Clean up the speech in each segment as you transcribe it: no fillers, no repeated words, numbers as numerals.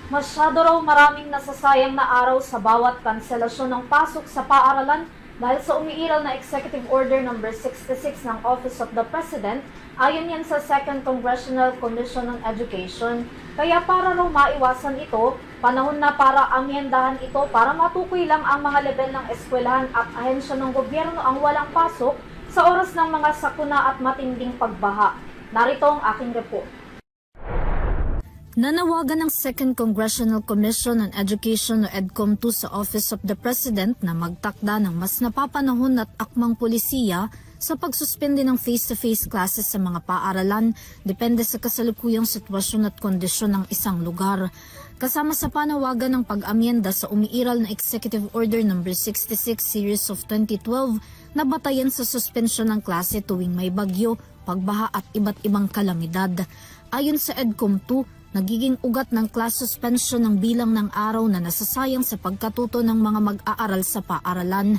Masyado raw maraming nasasayang na araw sa bawat kanselasyon ng pasok sa paaralan dahil sa umiiral na Executive Order No. 66 ng Office of the President, ayon yan sa 2nd Congressional Commission on Education. Kaya para raw maiwasan ito, panahon na para amyendahan ito para matukoy lang ang mga level ng eskwelahan at ahensya ng gobyerno ang walang pasok sa oras ng mga sakuna at matinding pagbaha. Narito ang aking report. Nanawagan ng 2nd Congressional Commission on Education o EDCOM2 sa Office of the President na magtakda ng mas napapanahon at akmang pulisiya sa pagsuspende ng face-to-face classes sa mga paaralan depende sa kasalukuyang sitwasyon at kondisyon ng isang lugar. Kasama sa panawagan ng pag-amyenda sa umiiral na Executive Order No. 66 Series of 2012 na batayan sa suspensyon ng klase tuwing may bagyo, pagbaha at iba't ibang kalamidad. Ayon sa EDCOM2, nagiging ugat ng class suspension ng bilang ng araw na nasasayang sa pagkatuto ng mga mag-aaral sa paaralan.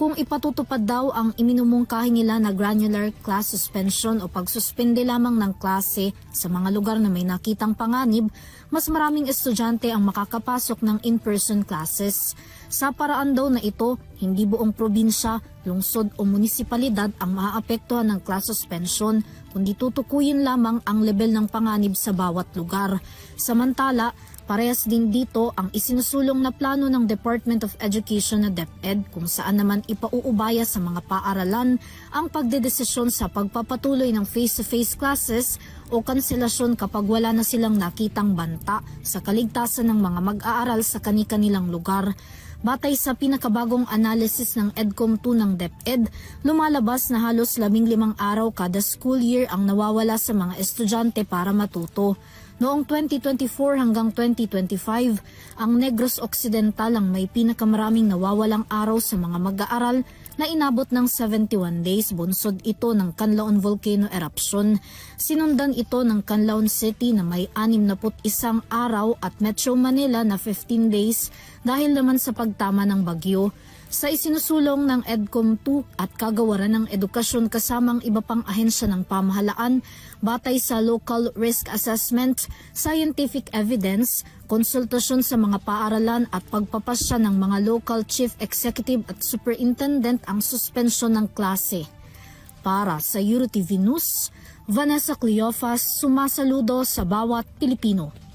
Kung ipatutupad daw ang iminumungkahi nila na granular class suspension o pagsuspende lamang ng klase sa mga lugar na may nakitang panganib, mas maraming estudyante ang makakapasok ng in-person classes. Sa paraan daw na ito, hindi buong probinsya, lungsod o munisipalidad ang maaapektuhan ng class suspension, kundi tutukuyin lamang ang level ng panganib sa bawat lugar. Samantala, parehas din dito ang isinusulong na plano ng Department of Education na DepEd kung saan naman ipauubaya sa mga paaralan ang pagdedesisyon sa pagpapatuloy ng face-to-face classes o kanselasyon kapag wala na silang nakitang banta sa kaligtasan ng mga mag-aaral sa kani-kanilang lugar. Batay sa pinakabagong analysis ng EDCOM2 ng DepEd, lumalabas na halos 15 araw kada school year ang nawawala sa mga estudyante para matuto. Noong 2024 hanggang 2025, ang Negros Occidental ang may pinakamaraming nawawalang araw sa mga mag-aaral na inabot ng 71 days, bunsod ito ng Canlaon Volcano Eruption. Sinundan ito ng Canlaon City na may 61 araw at Metro Manila na 15 days dahil naman sa pagtama ng bagyo. Sa isinusulong ng EDCOM2 at kagawaran ng edukasyon kasamang iba pang ahensya ng pamahalaan, batay sa local risk assessment, scientific evidence, konsultasyon sa mga paaralan at pagpapasya ng mga local chief executive at superintendent ang suspensyon ng klase. Para sa EuroTV News, Vanessa Cleofas, sumasaludo sa bawat Pilipino.